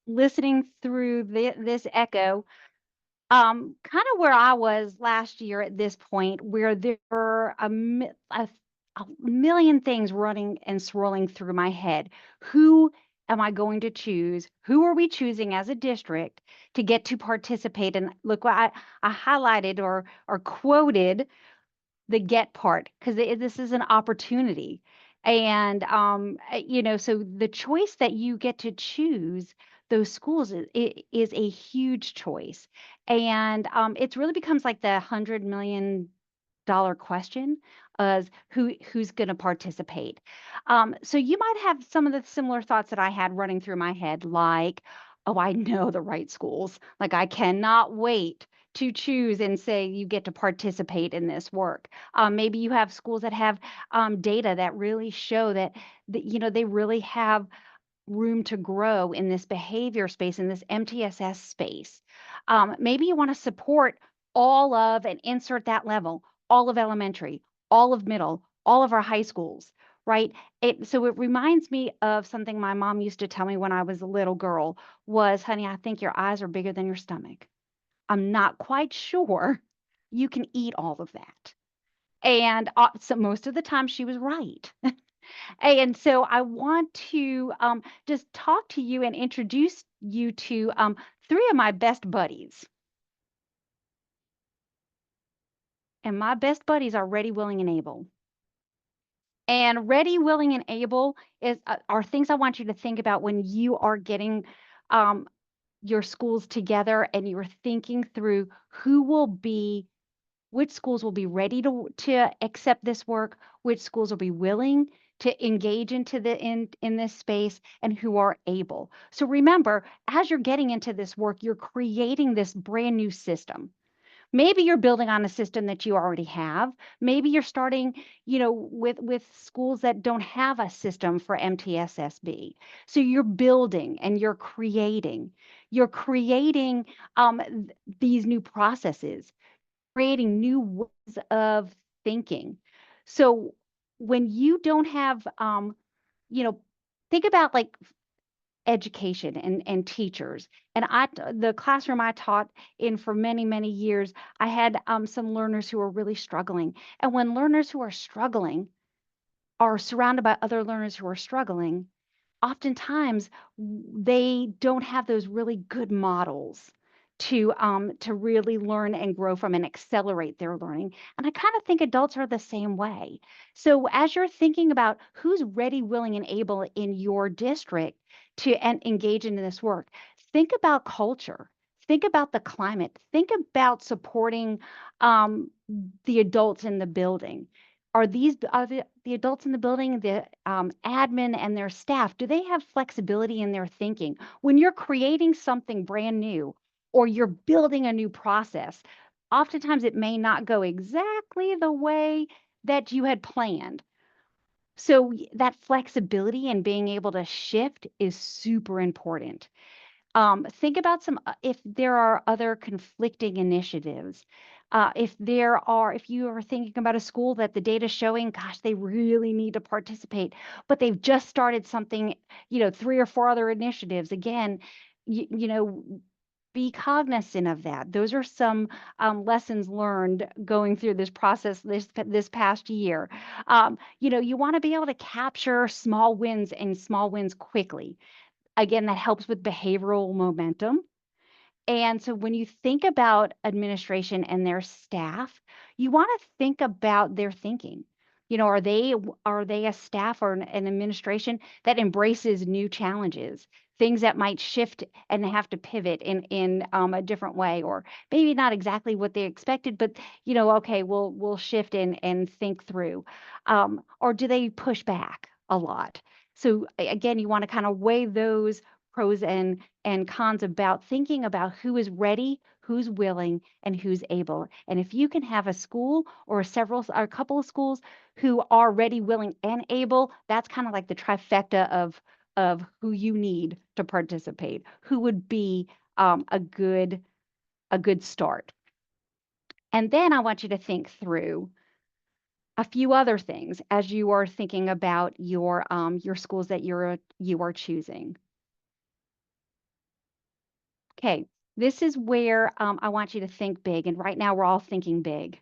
listening through this echo, kind of where I was last year at this point, where there were a million things running and swirling through my head. Who am I going to choose? Who are we choosing as a district to get to participate? And look what I highlighted or quoted the get part because this is an opportunity. And so the choice that you get to choose those schools is a huge choice. And it really becomes like the $100 million question as who's going to participate. So you might have some of the similar thoughts that I had running through my head, like, oh, I know the right schools. Like I cannot wait to choose and say you get to participate in this work. Maybe you have schools that have data that really show that they really have room to grow in this behavior space, in this MTSS space. Maybe you want to support all of and insert that level, all of elementary, all of middle, all of our high schools, right? So it reminds me of something my mom used to tell me when I was a little girl was, honey, I think your eyes are bigger than your stomach. I'm not quite sure you can eat all of that. And so most of the time she was right. And so I want to just talk to you and introduce you to three of my best buddies. And my best buddies are ready, willing, and able. And ready, willing, and able are things I want you to think about when you are getting um, your schools together and you're thinking through who will be which schools will be ready to accept this work, which schools will be willing to engage into in this space, and who are able. So remember, as you're getting into this work, you're creating this brand new system. Maybe you're building on a system that you already have. Maybe you're starting, with schools that don't have a system for MTSSB. So you're building and you're creating. You're creating these new processes, creating new ways of thinking. So when you don't have, you know, think about like education and teachers. And the classroom I taught in for many, many years, I had some learners who were really struggling. And when learners who are struggling are surrounded by other learners who are struggling, oftentimes they don't have those really good models to really learn and grow from and accelerate their learning. And I kind of think adults are the same way. So as you're thinking about who's ready, willing, and able in your district to engage in this work, think about culture. Think about the climate. Think about supporting um, the adults in the building. Are the adults in the building, the admin and their staff, do they have flexibility in their thinking? When you're creating something brand new or you're building a new process, oftentimes it may not go exactly the way that you had planned. So that flexibility and being able to shift is super important. Think about if there are other conflicting initiatives. If you are thinking about a school that the data is showing, gosh, they really need to participate, but they've just started something, three or four other initiatives. Again, be cognizant of that. Those are some lessons learned going through this process this past year. You want to be able to capture small wins and small wins quickly. Again, that helps with behavioral momentum. And so when you think about administration and their staff, you want to think about their thinking. Are they a staff or an administration that embraces new challenges, things that might shift and have to pivot in a different way, or maybe not exactly what they expected, but okay, we'll shift and think through. Or do they push back a lot? So again, you want to kind of weigh those pros and cons about thinking about who is ready, who's willing, and who's able. And if you can have a school or a couple of schools who are ready, willing, and able, that's kind of like the trifecta of who you need to participate. Who would be a good start. And then I want you to think through a few other things as you are thinking about your schools that you are choosing. Okay, this is where I want you to think big. And right now, we're all thinking big,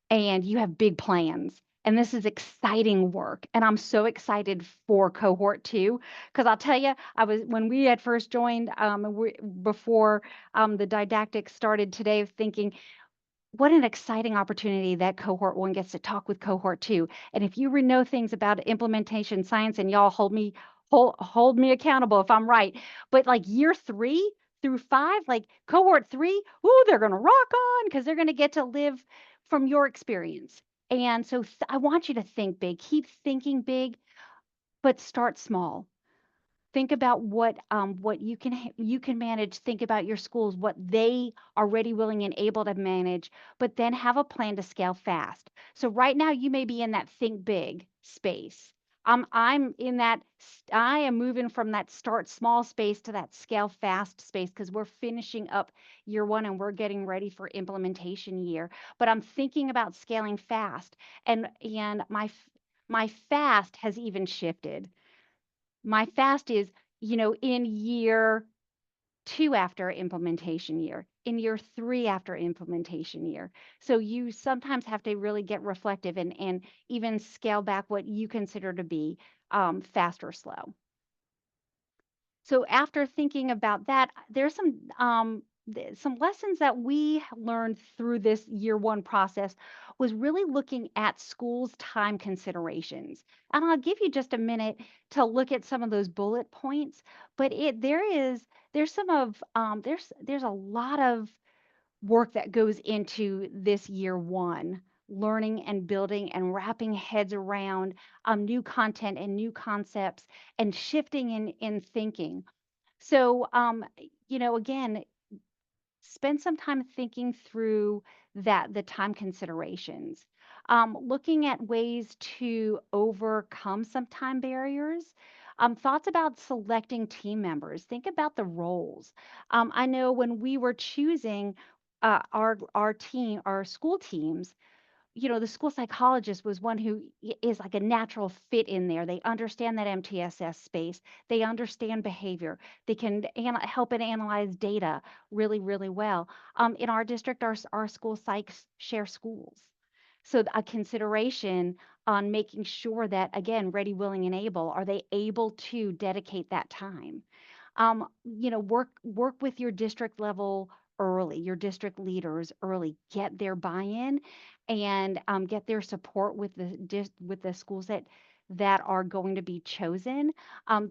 and you have big plans. And this is exciting work. And I'm so excited for cohort two, because I'll tell you, I was when we had first joined before the didactic started today, thinking, what an exciting opportunity that cohort one gets to talk with cohort two. And if you know things about implementation science, and y'all hold me accountable if I'm right, but like year 3 through 5, like cohort three, ooh, they're gonna rock on because they're gonna get to live from your experience. And so I want you to think big, keep thinking big, but start small. Think about what you can manage. Think about your schools, what they are ready, willing, and able to manage, but then have a plan to scale fast. So right now you may be in that think big space. I'm in that I am moving from that start small space to that scale fast space, because we're finishing up year one and we're getting ready for implementation year. But I'm thinking about scaling fast, and my fast has even shifted. My fast is, in year 2 after implementation year, in year 3 after implementation year. So you sometimes have to really get reflective, and even scale back what you consider to be fast or slow. So after thinking about that, there's some lessons that we learned through this year one process, was really looking at schools' time considerations. And I'll give you just a minute to look at some of those bullet points, but there's a lot of work that goes into this year one, learning and building and wrapping heads around new content and new concepts, and shifting in thinking. So, again, spend some time thinking through the time considerations, looking at ways to overcome some time barriers, thoughts about selecting team members. Think about the roles. I know when we were choosing our school teams, the school psychologist was one who is like a natural fit in there. They understand that MTSS space. They understand behavior. They can help and analyze data really, really well. In our district, our school psychs share schools. So a consideration on making sure that, again, ready, willing, and able, are they able to dedicate that time? Work with your district level early, your district leaders early, get their buy-in, and get their support with the schools that are going to be chosen,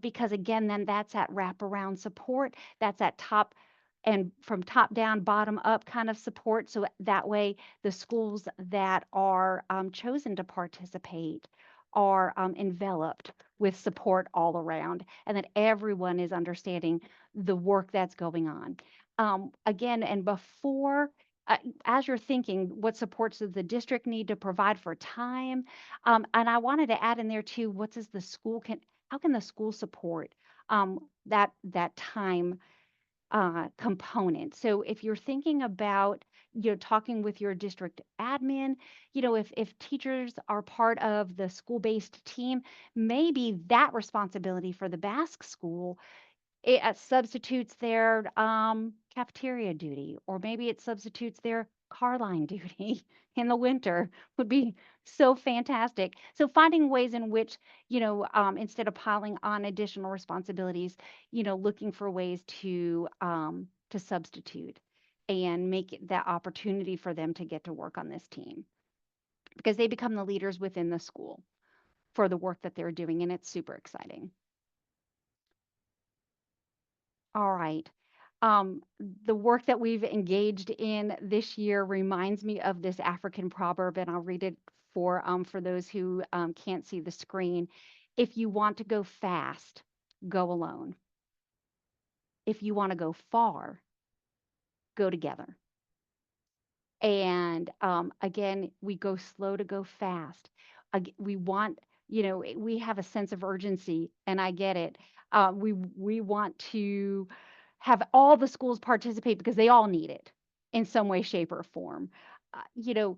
because again, then that's that wraparound support, that's that top and from top down, bottom up kind of support. So that way, the schools that are chosen to participate are enveloped with support all around, and that everyone is understanding the work that's going on. Again, and before, as you're thinking, what supports does the district need to provide for time? And I wanted to add in there too, how can the school support that time component? So if you're thinking about, talking with your district admin, if teachers are part of the school-based team, maybe that responsibility for the Basque school, it substitutes their cafeteria duty, or maybe it substitutes their car line duty in the winter, would be so fantastic. So finding ways in which, instead of piling on additional responsibilities, looking for ways to substitute and make it that opportunity for them to get to work on this team, because they become the leaders within the school for the work that they're doing, and it's super exciting. All right. The work that we've engaged in this year reminds me of this African proverb, and I'll read it for those who can't see the screen. If you want to go fast, go alone. If you want to go far, go together. And again, we go slow to go fast. We want, we have a sense of urgency, and I get it. We want to have all the schools participate because they all need it in some way, shape, or form. Uh, you know,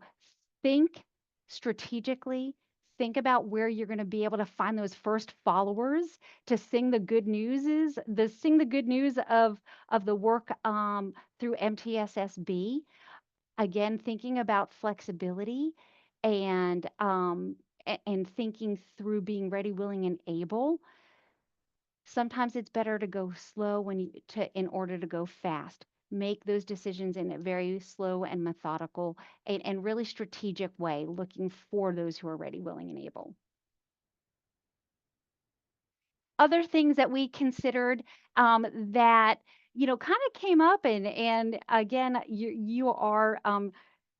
think strategically, think about where you're going to be able to find those first followers to sing the good news of the work through MTSSB. Again, thinking about flexibility and and thinking through being ready, willing, and able. Sometimes it's better to go slow in order to go fast. Make those decisions in a very slow and methodical and really strategic way, looking for those who are ready, willing, and able. Other things that we considered that kind of came up, and again, you are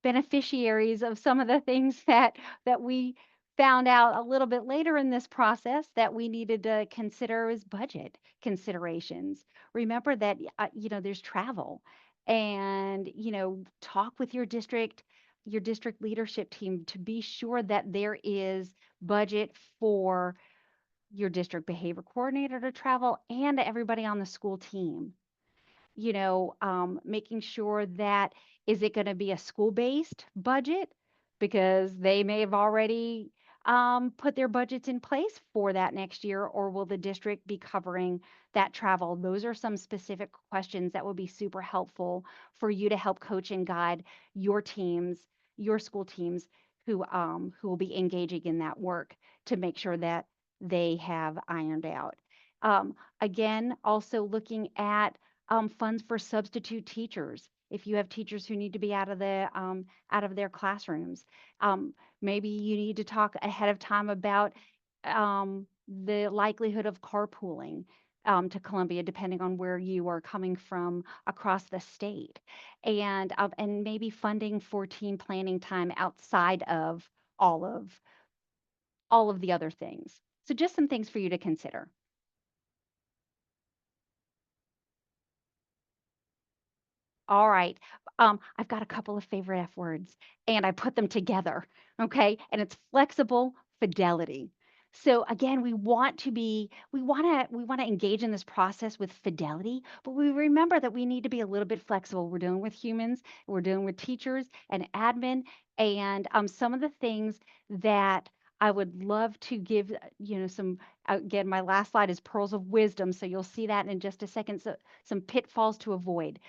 beneficiaries of some of the things that we found out a little bit later in this process that we needed to consider is budget considerations. Remember that there's travel, and talk with your district leadership team to be sure that there is budget for your district behavior coordinator to travel and everybody on the school team. Making sure that is it going to be a school-based budget because they may have already put their budgets in place for that next year, or will the district be covering that travel? Those are some specific questions that will be super helpful for you to help coach and guide your teams, your school teams who will be engaging in that work to make sure that they have ironed out. Again, also looking at funds for substitute teachers. If you have teachers who need to be out of their classrooms, maybe you need to talk ahead of time about the likelihood of carpooling to Columbia, depending on where you are coming from across the state, and maybe funding for team planning time outside of all of all of the other things. So just some things for you to consider. All right. I've got a couple of favorite F words and I put them together. Okay. And it's flexible fidelity. So again, we want to engage in this process with fidelity, but we remember that we need to be a little bit flexible. We're dealing with humans, we're dealing with teachers and admin, and some of the things that I would love to give, some, again, my last slide is pearls of wisdom. So you'll see that in just a second. So some pitfalls to avoid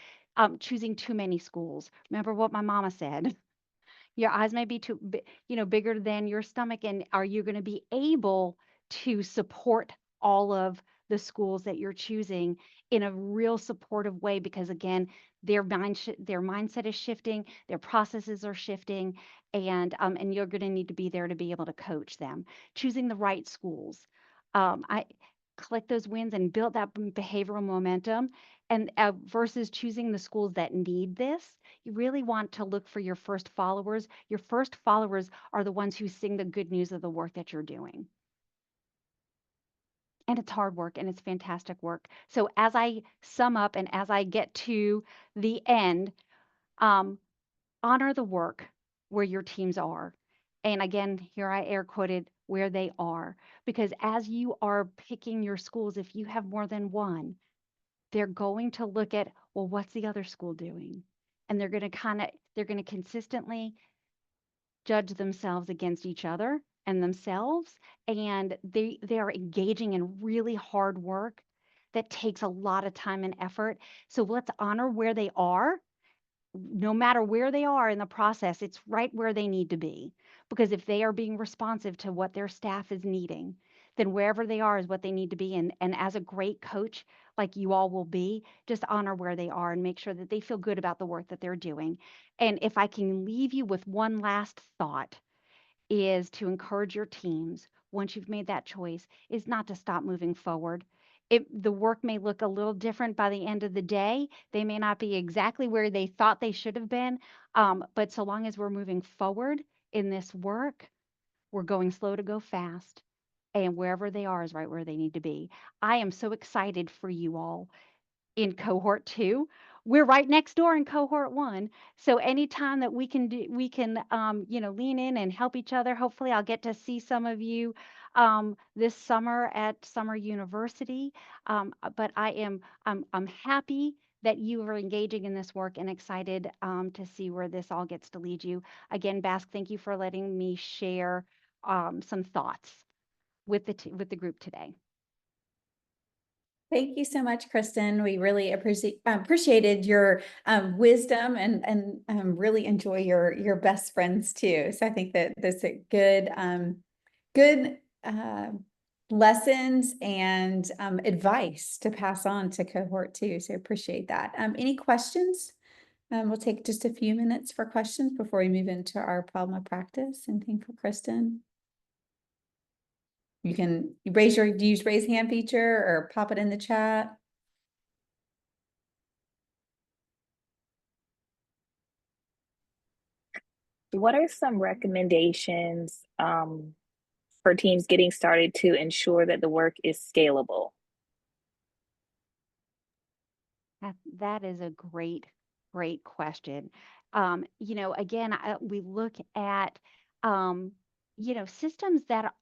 choosing too many schools. Remember what my mama said. Your eyes may be bigger than your stomach. And are you going to be able to support all of the schools that you're choosing in a real supportive way? Because again, their mindset is shifting, their processes are shifting, and you're going to need to be there to be able to coach them. Choosing the right schools. I collect those wins and build that behavioral momentum, and versus choosing the schools that need this, you really want to look for your first followers. Your first followers are the ones who sing the good news of the work that you're doing. And it's hard work and it's fantastic work. So as I sum up and as I get to the end, um, honor the work where your teams are. And again, here I air quoted where they are, because as you are picking your schools, if you have more than one, they're going to look at, well, what's the other school doing? And they're going to consistently judge themselves against each other and themselves. And they are engaging in really hard work that takes a lot of time and effort. So let's honor where they are. No matter where they are in the process, it's right where they need to be. Because if they are being responsive to what their staff is needing, then wherever they are is what they need to be. And as a great coach, like you all will be, just honor where they are and make sure that they feel good about the work that they're doing. And if I can leave you with one last thought, is to encourage your teams, once you've made that choice, is not to stop moving forward. The work may look a little different by the end of the day. They may not be exactly where they thought they should have been. But so long as we're moving forward in this work, we're going slow to go fast. And wherever they are is right where they need to be. I am so excited for you all in cohort two. We're right next door in cohort one. So anytime that we can, lean in and help each other. Hopefully I'll get to see some of you this summer at Summer University. But I'm happy that you are engaging in this work and excited to see where this all gets to lead you. Again, Basque, thank you for letting me share some thoughts with the group today. Thank you so much, Krysten. We really appreciated your wisdom and really enjoy your best friends too. So I think that that's a good lessons and advice to pass on to cohort two. So appreciate that. Any questions? We'll take just a few minutes for questions before we move into our problem of practice. Anything for Krysten? You can use raise hand feature or pop it in the chat. What are some recommendations for teams getting started to ensure that the work is scalable? That is a great question. Again, we look at, systems that